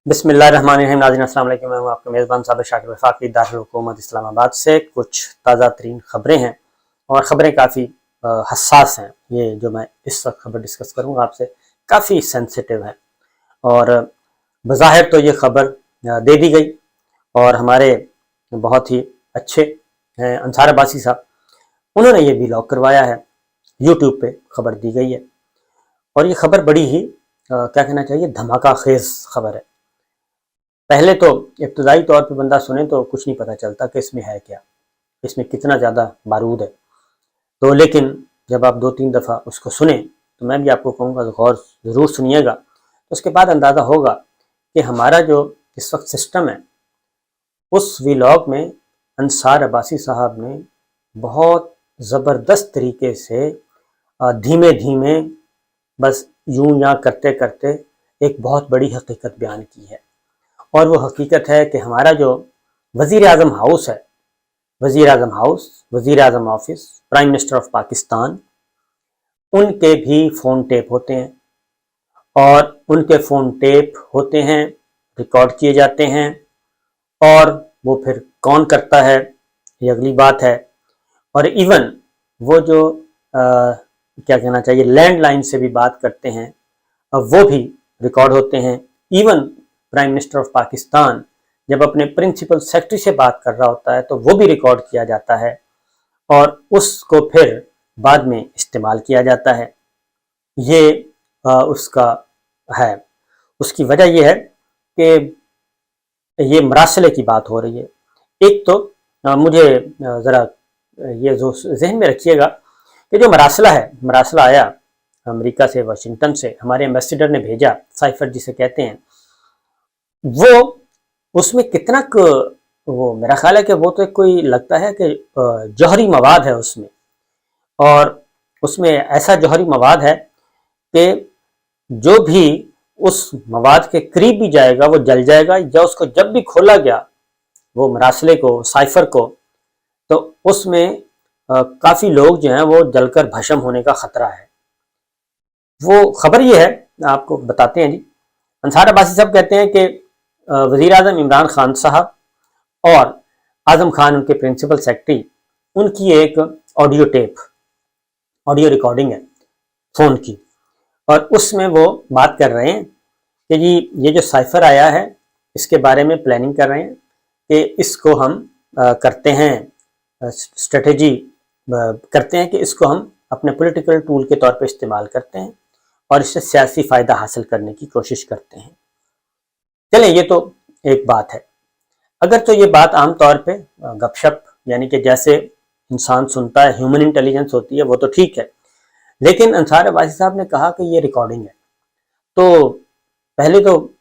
बिस्मिल्लाहिर्रहमानिर्रहीम। नाज़रीन अस्सलाम वालेकुम। मैं हूं आपका मेज़बान साबिर शाकिर वफाकी दारुल हुकूमत इस्लामाबाद से। कुछ ताज़ा तरीन ख़बरें हैं और ख़बरें काफ़ी हसास हैं। ये जो मैं इस वक्त ख़बर डिस्कस करूँगा आपसे काफ़ी सेंसिटिव है और बज़ाहिर तो ये ख़बर दे दी गई और हमारे बहुत ही अच्छे हैं अंसार अब्बासी साहब, उन्होंने ये भी लॉक करवाया है। यूट्यूब पे ख़बर दी गई है और ये ख़बर बड़ी ही क्या कहना चाहिए, धमाका खेज़ ख़बर है। पहले तो इब्तदाई तौर पे बंदा सुने तो कुछ नहीं पता चलता कि इसमें है क्या, इसमें कितना ज़्यादा बारूद है। तो लेकिन जब आप 2-3 दफ़ा उसको सुने तो मैं भी आपको कहूँगा गौर ज़रूर सुनिएगा, तो उसके बाद अंदाज़ा होगा कि हमारा जो इस वक्त सिस्टम है उस व्लॉग में अंसार अब्बासी साहब ने बहुत ज़बरदस्त तरीके से धीमे धीमे बस यूं या करते करते एक बहुत बड़ी हकीकत बयान की है। और वो हकीकत है कि हमारा जो वज़ीर आज़म हाउस है, वज़ीर आज़म हाउस, वज़ीर आज़म office, prime minister of Pakistan, उनके भी फ़ोन टेप होते हैं और उनके फ़ोन टेप होते हैं, रिकॉर्ड किए जाते हैं और वो फिर कौन करता है ये अगली बात है। और इवन वो जो क्या कहना चाहिए लैंडलाइन से भी बात करते हैं वो भी रिकॉर्ड होते हैं। Even prime minister of Pakistan जब अपने प्रिंसिपल सेक्रेटरी से बात कर रहा होता है तो वो भी रिकॉर्ड किया जाता है और उसको फिर बाद में इस्तेमाल किया जाता है। ये उसका है, उसकी वजह यह है कि ये मरासले की बात हो रही है। एक तो मुझे ज़रा ये जो जहन में रखिएगा कि जो मरासला है, मरासला आया अमेरिका से, वाशिंगटन से, हमारे एम्बेसडर ने भेजा, साइफर जिसे कहते हैं, वो उसमें कितना वो मेरा ख्याल है कि वो तो कोई लगता है कि जौहरी मवाद है उसमें, और उसमें ऐसा जौहरी मवाद है कि जो भी उस मवाद के करीब भी जाएगा वो जल जाएगा, या उसको जब भी खोला गया वो मरासले को, साइफर को, तो उसमें काफ़ी लोग जो हैं वो जलकर भस्म होने का ख़तरा है। वो ख़बर ये है, आपको बताते हैं जी। अंसार अब्बासी साहब कहते हैं कि वज़ीर आज़म इमरान खान साहब और आज़म खान उनके प्रिंसिपल सेक्रेटरी, उनकी एक ऑडियो टेप, ऑडियो रिकॉर्डिंग है फ़ोन की, और उसमें वो बात कर रहे हैं कि जी ये जो साइफर आया है इसके बारे में प्लानिंग कर रहे हैं कि इसको हम करते हैं, स्ट्रेटजी करते हैं कि इसको हम अपने पॉलिटिकल टूल के तौर पे इस्तेमाल करते हैं और इससे सियासी फ़ायदा हासिल करने की कोशिश करते हैं। चलें, ये तो एक बात है। अगर तो ये बात आम तौर पे गपशप यानी कि जैसे इंसान सुनता है, ह्यूमन इंटेलिजेंस होती है, वो तो ठीक है, लेकिन अंसार अब्बासी साहब ने कहा कि ये रिकॉर्डिंग है, तो पहले तो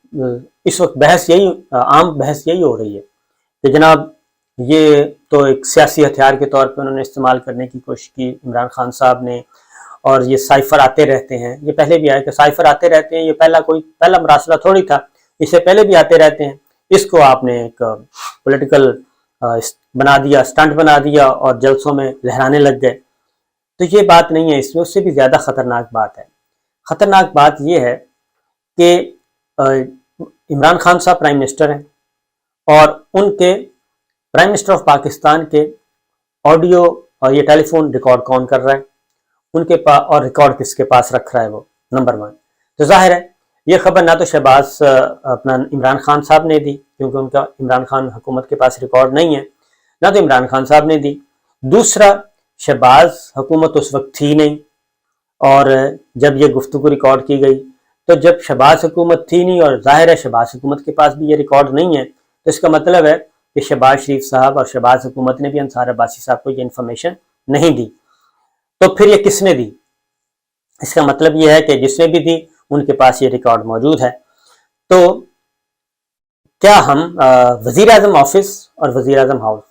इस वक्त बहस यही, आम बहस यही हो रही है कि जनाब ये तो एक सियासी हथियार के तौर पे उन्होंने इस्तेमाल करने की कोशिश की इमरान खान साहब ने, और ये साइफर आते रहते हैं, ये पहले भी आए कि साइफर आते रहते हैं, ये पहला मरासला थोड़ी था, इससे पहले भी आते रहते हैं, इसको आपने एक पॉलिटिकल बना दिया, स्टंट बना दिया और जलसों में लहराने लग गए। तो ये बात नहीं है, इसमें उससे भी ज़्यादा ख़तरनाक बात है। ख़तरनाक बात यह है कि इमरान खान साहब प्राइम मिनिस्टर हैं और उनके प्राइम मिनिस्टर ऑफ पाकिस्तान के ऑडियो और ये टेलीफोन रिकॉर्ड कौन कर रहा है उनके पास, और रिकॉर्ड किसके पास रख रहा है वो, नंबर 1। तो जाहिर है ये खबर ना तो शहबाज अपना इमरान खान साहब ने दी, क्योंकि उनका इमरान खान हुकूमत के पास रिकॉर्ड नहीं है, ना तो इमरान खान साहब ने दी। दूसरा, शहबाज हुकूमत उस वक्त थी नहीं, और जब ये गुफ्तगू रिकॉर्ड की गई तो जब शहबाज हुकूमत थी नहीं और जाहिर है शहबाज हुकूमत के पास भी ये रिकॉर्ड नहीं है, तो इसका मतलब है कि शहबाज शरीफ साहब और शहबाज हुकूमत ने भी अंसार अब्बासी साहब को ये इन्फॉर्मेशन नहीं दी। तो फिर ये किसने दी? इसका मतलब ये है कि जिसने भी दी उनके पास ये रिकॉर्ड मौजूद है। तो क्या हम वज़ीर आज़म ऑफिस और वज़ीर आज़म हाउस,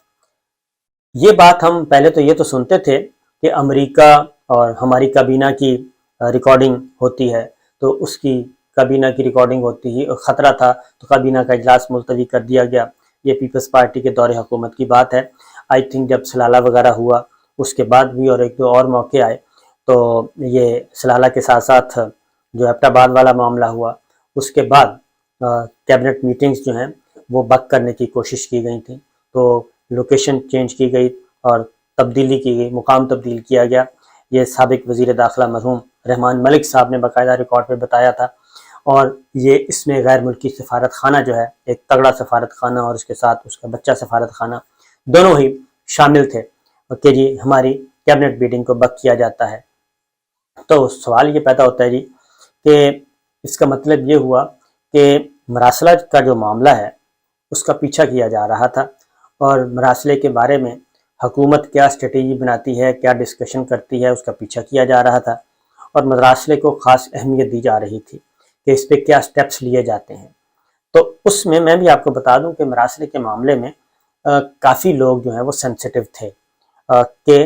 ये बात हम पहले तो ये तो सुनते थे कि अमेरिका और हमारी काबीना की रिकॉर्डिंग होती है, तो उसकी काबीना की रिकॉर्डिंग होती ही ख़तरा था, तो काबीना का इजलास मुलतवी कर दिया गया। ये पीपल्स पार्टी के दौरे हुकूमत की बात है। आई थिंक जब सलाला वगैरह हुआ उसके बाद भी और एक दो और मौके आए, तो ये सलाला के साथ साथ जो एबटाबाद वाला मामला हुआ उसके बाद कैबिनेट मीटिंग्स जो हैं वो बक करने की कोशिश की गई थी, तो लोकेशन चेंज की गई और तब्दीली की गई, मुकाम तब्दील किया गया। ये साबिक वज़ीर दाखिला मरहूम रहमान मलिक साहब ने बाकायदा रिकॉर्ड पे बताया था। और ये इसमें गैर मुल्की सफारत खाना जो है, एक तगड़ा सफारत खाना और उसके साथ उसका बच्चा सफारत खाना, दोनों ही शामिल थे कि जी हमारी कैबिनेट मीटिंग को बक किया जाता है। तो सवाल ये पैदा होता है जी कि इसका मतलब ये हुआ कि मरासला का जो मामला है उसका पीछा किया जा रहा था और मरासले के बारे में हुकूमत क्या स्ट्रेटेजी बनाती है, क्या डिस्कशन करती है, उसका पीछा किया जा रहा था और मरासले को ख़ास अहमियत दी जा रही थी कि इस पर क्या स्टेप्स लिए जाते हैं। तो उसमें मैं भी आपको बता दूं कि मरासले के मामले में काफ़ी लोग जो हैं वो सेंसिटिव थे कि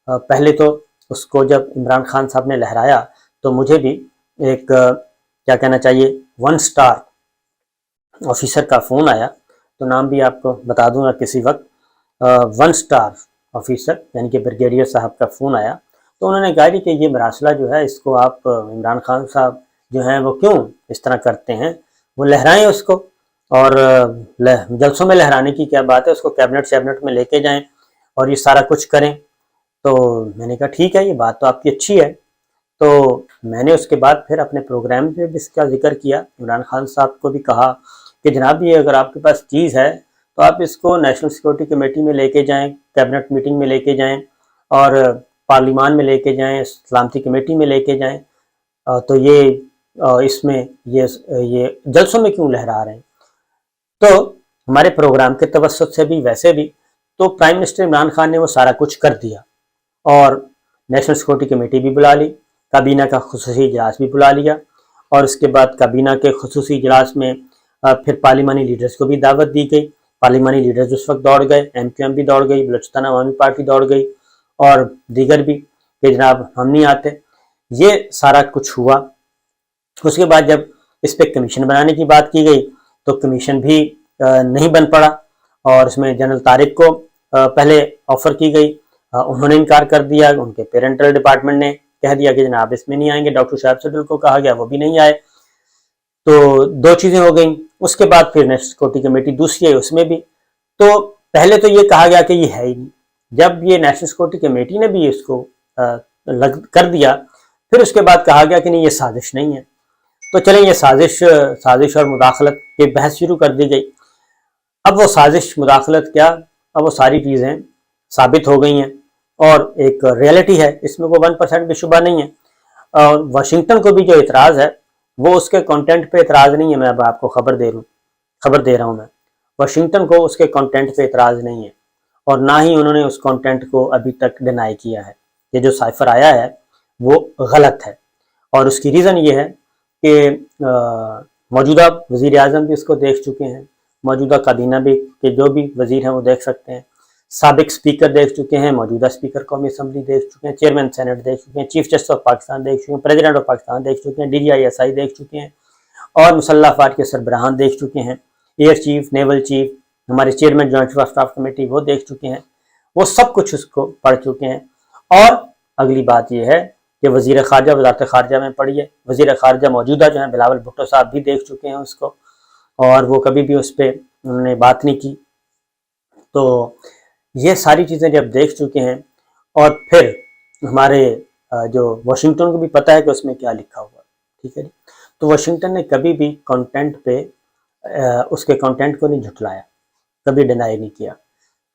पहले तो उसको जब इमरान खान साहब ने लहराया तो मुझे भी एक क्या कहना चाहिए 1 स्टार ऑफिसर का फ़ोन आया, तो नाम भी आपको बता दूंगा किसी वक्त। 1 स्टार ऑफिसर यानी कि ब्रिगेडियर साहब का फ़ोन आया, तो उन्होंने कहा कि ये मरासला जो है इसको आप इमरान खान साहब जो हैं वो क्यों इस तरह करते हैं, वो लहराएं उसको और जलसों में लहराने की क्या बात है, उसको कैबिनेट में लेके जाएं और ये सारा कुछ करें। तो मैंने कहा ठीक है, ये बात तो आपकी अच्छी है। तो मैंने उसके बाद फिर अपने प्रोग्राम पे भी इसका जिक्र किया, इमरान खान साहब को भी कहा कि जनाब ये अगर आपके पास चीज़ है तो आप इसको नेशनल सिक्योरिटी कमेटी में लेके जाएं, कैबिनेट मीटिंग में लेके जाएं और पार्लिमान में लेके जाएं, सलामती कमेटी में लेके जाएं। तो ये इसमें ये जलसों में क्यों लहरा रहे हैं। तो हमारे प्रोग्राम के तवस्सुत से भी वैसे भी तो प्राइम मिनिस्टर इमरान खान ने वो सारा कुछ कर दिया और नेशनल सिक्योरिटी कमेटी भी बुला ली, काबीना का खुसूसी इजलास भी बुला लिया और उसके बाद काबीना के खुसूसी इजलास में फिर पार्लिमानी लीडर्स को भी दावत दी गई। पार्लिमानी लीडर्स उस वक्त दौड़ गए, MQM भी दौड़ गई, बलूचिस्तान अवामी पार्टी दौड़ गई और दीगर भी कि जनाब हम नहीं आते। ये सारा कुछ हुआ। उसके बाद जब इस पर कमीशन बनाने की बात की गई तो कमीशन भी नहीं बन पड़ा और इसमें जनरल तारिक को पहले ऑफर की गई, उन्होंने इनकार कर दिया। उनके पेरेंटल डिपार्टमेंट ने कह दिया कि जनाब इसमें नहीं आएंगे। डॉक्टर शाहिब सदुल को कहा गया, वो भी नहीं आए। तो 2 चीज़ें हो गई। उसके बाद फिर नेशनल सिक्योरिटी कमेटी दूसरी है, उसमें भी तो पहले तो ये कहा गया कि ये है ही नहीं। जब ये नेशनल सिक्योरिटी कमेटी ने भी इसको कर दिया, फिर उसके बाद कहा गया कि नहीं ये साजिश नहीं है। तो चलें ये साजिश और मुदाखलत की बहस शुरू कर दी गई। अब वो साजिश मुदाखलत क्या, अब वो सारी चीज़ें साबित हो गई हैं और एक रियलिटी है, इसमें कोई 1% भी शुबा नहीं है। और वाशिंगटन को भी जो इतराज़ है वो उसके कंटेंट पे इतराज़ नहीं है। मैं अब आपको खबर दे रहा हूँ मैं, वाशिंगटन को उसके कंटेंट पे इतराज़ नहीं है और ना ही उन्होंने उस कंटेंट को अभी तक डिनाई किया है। ये जो साइफर आया है वो गलत है और उसकी रीज़न ये है कि मौजूदा वज़ीर आज़म भी इसको देख चुके हैं, मौजूदा काबीना भी के जो भी वज़ीर हैं वो देख सकते हैं, साबिक स्पीकर देख चुके हैं, मौजूदा स्पीकर कौमी असम्बली देख चुके हैं, चेयरमैन सेनेट देख चुके हैं, चीफ जस्टिस ऑफ पाकिस्तान देख चुके हैं, प्रेसिडेंट ऑफ पाकिस्तान देख चुके हैं, DGI देख चुके हैं और मुसल्लह अफवाज के सरबराहान देख चुके हैं, एयर चीफ, नेवल चीफ, हमारे chairman joint chief of staff committee वो देख चुके हैं, वो सब कुछ उसको पढ़ चुके हैं। और अगली बात यह है कि वज़ीर ख़ारजा वज़ारत ख़ारजा में पढ़ी है, वज़ीर ख़ारजा मौजूदा जो है बिलावल भुट्टो साहब भी देख चुके हैं उसको और वो कभी भी उस पर उन्होंने बात नहीं की। तो ये सारी चीज़ें जब देख चुके हैं और फिर हमारे जो वाशिंगटन को भी पता है कि उसमें क्या लिखा हुआ, ठीक है जी, तो वाशिंगटन ने कभी भी कंटेंट पे उसके कंटेंट को नहीं झुठलाया, कभी डिनाई नहीं किया।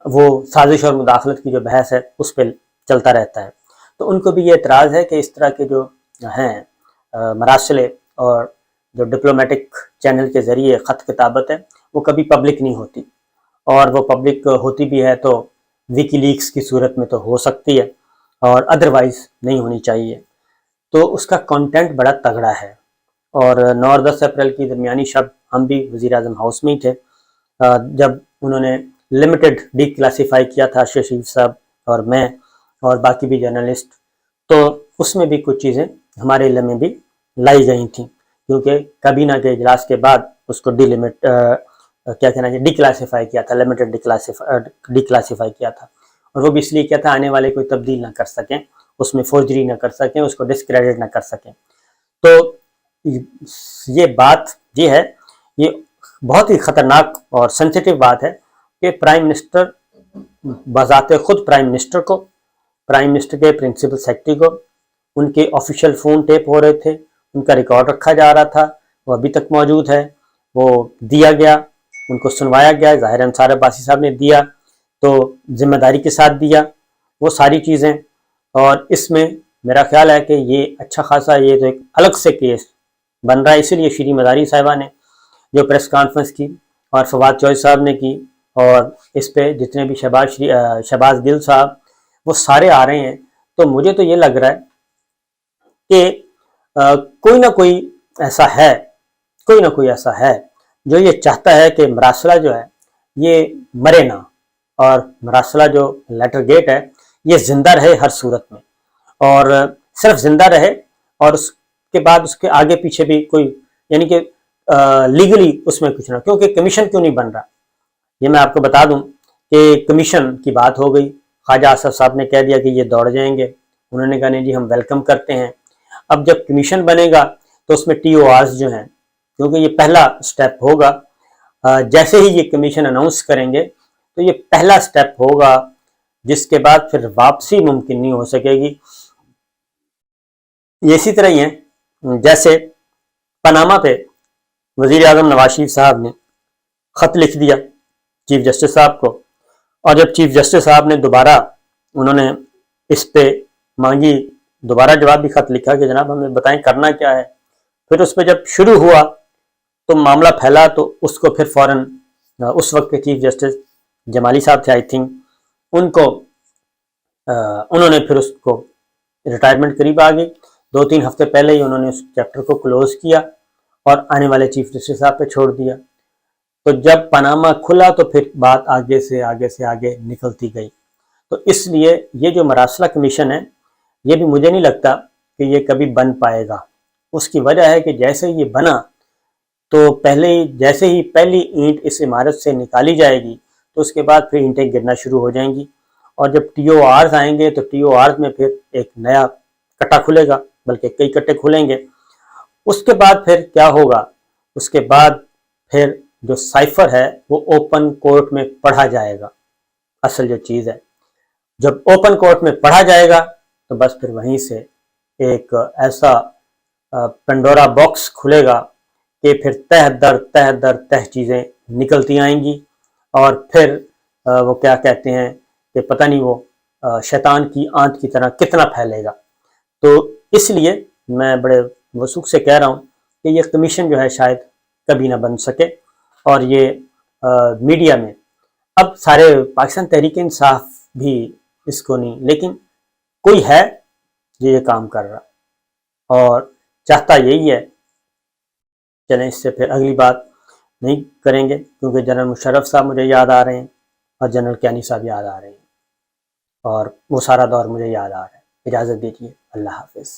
वो साजिश और मुदाखलत की जो बहस है उस पर चलता रहता है। तो उनको भी ये एतराज़ है कि इस तरह के जो हैं मरासले और जो डिप्लोमेटिक चैनल के ज़रिए ख़त किताबत है वो कभी पब्लिक नहीं होती और वो पब्लिक होती भी है तो विकीलीक्स की सूरत में तो हो सकती है और अदरवाइज़ नहीं होनी चाहिए। तो उसका कंटेंट बड़ा तगड़ा है और 9 और 10 अप्रैल की दरमियानी शब हम भी वज़ीर आज़म हाउस में ही थे जब उन्होंने लिमिटेड डिक्लासीफाई किया था शरीफ साहब और मैं और बाकी भी जर्नलिस्ट। तो उसमें भी कुछ चीज़ें हमारे इल्म में भी लाई गई थी क्योंकि काबीना के इजलास के बाद उसको क्या कहना चाहिए डिक्लासीफाई किया था, लिमिटेड डिक्लासीफाई किया था और वो भी इसलिए किया था आने वाले कोई तब्दील ना कर सकें, उसमें फोर्जरी ना कर सकें, उसको डिस्क्रेडिट ना कर सकें। तो ये बात ये है یہ بہت ہی خطرناک اور سینسیٹیو بات ہے کہ پرائم منسٹر بذات خود پرائم منسٹر کو، پرائم منسٹر کے پرنسپل سیکرٹری کو ان کے آفیشیل فون ٹیپ ہو رہے تھے، ان کا ریکارڈ رکھا جا رہا تھا، وہ ابھی تک موجود ہے، وہ دیا گیا، ان کو سنوایا گیا، ظاہر انصار عباسی صاحب نے دیا تو ذمہ داری کے ساتھ دیا وہ ساری چیزیں، اور اس میں میرا خیال ہے کہ یہ اچھا خاصا یہ تو ایک الگ سے کیس بن رہا ہے، اسی لیے شری مزاری صاحبہ نے جو پریس کانفرنس کی اور فواد چوہدری صاحب نے کی، اور اس پہ جتنے بھی شہباز گل صاحب وہ سارے آ رہے ہیں، تو مجھے تو یہ لگ رہا ہے کہ کوئی نہ کوئی ایسا ہے، کوئی نہ کوئی ایسا ہے جو یہ چاہتا ہے کہ مراسلہ جو ہے یہ مرے نہ، اور مراسلہ جو لیٹر گیٹ ہے یہ زندہ رہے ہر صورت میں، اور صرف زندہ رہے، اور اس کے بعد اس کے آگے پیچھے بھی کوئی یعنی کہ لیگلی اس میں کچھ نہ، کیونکہ کمیشن کیوں نہیں بن رہا، یہ میں آپ کو بتا دوں کہ کمیشن کی بات ہو گئی، خواجہ آصف صاحب نے کہہ دیا کہ یہ دوڑ جائیں گے، انہوں نے کہا نہیں جی ہم ویلکم کرتے ہیں۔ اب جب کمیشن بنے گا تو اس میں ٹی او آرز جو ہیں، کیونکہ یہ پہلا سٹیپ ہوگا، جیسے ہی یہ کمیشن اناؤنس کریں گے تو یہ پہلا سٹیپ ہوگا، جس کے بعد پھر واپسی ممکن نہیں ہو سکے گی۔ یہ اسی طرح ہی ہے جیسے پاناما پہ وزیر اعظم نواز شریف صاحب نے خط لکھ دیا چیف جسٹس صاحب کو، اور جب چیف جسٹس صاحب نے دوبارہ انہوں نے اس پہ مانگی، دوبارہ جواب بھی خط لکھا کہ جناب ہمیں بتائیں کرنا کیا ہے، پھر اس پہ جب شروع ہوا تو معاملہ پھیلا، تو اس کو پھر فوراً اس وقت کے چیف جسٹس جمالی صاحب تھے آئی تھنک، انہوں نے پھر اس کو ریٹائرمنٹ قریب آ گئی، 2-3 ہفتے پہلے ہی انہوں نے اس چیپٹر کو کلوز کیا اور آنے والے چیف جسٹس صاحب پہ چھوڑ دیا۔ تو جب پاناما کھلا تو پھر بات آگے سے آگے نکلتی گئی، تو اس لیے یہ جو مراسلہ کمیشن ہے یہ بھی مجھے نہیں لگتا کہ یہ کبھی بن پائے گا۔ اس کی وجہ ہے کہ جیسے یہ بنا تو جیسے ہی پہلی اینٹ اس عمارت سے نکالی جائے گی تو اس کے بعد پھر اینٹیں گرنا شروع ہو جائیں گی، اور جب ٹی او آرز آئیں گے تو ٹی او آرز میں پھر ایک نیا کٹا کھلے گا، بلکہ کئی کٹے کھلیں گے۔ اس کے بعد پھر کیا ہوگا، اس کے بعد پھر جو سائفر ہے وہ اوپن کورٹ میں پڑھا جائے گا، اصل جو چیز ہے جب اوپن کورٹ میں پڑھا جائے گا تو بس پھر وہیں سے ایک ایسا پنڈورا باکس کھلے گا کہ پھر تہ در چیزیں نکلتی آئیں گی، اور پھر وہ کیا کہتے ہیں کہ پتہ نہیں وہ شیطان کی آنت کی طرح کتنا پھیلے گا۔ تو اس لیے میں بڑے وثوق سے کہہ رہا ہوں کہ یہ کمیشن جو ہے شاید کبھی نہ بن سکے، اور یہ میڈیا میں اب سارے پاکستان تحریک انصاف بھی اس کو نہیں، لیکن کوئی ہے جو یہ کام کر رہا اور چاہتا یہی ہے۔ چلیں اس سے پھر اگلی بات نہیں کریں گے، کیونکہ جنرل مشرف صاحب مجھے یاد آ رہے ہیں اور جنرل کیانی صاحب یاد آ رہے ہیں، اور وہ سارا دور مجھے یاد آ رہا ہے۔ اجازت دیجیے، اللہ حافظ۔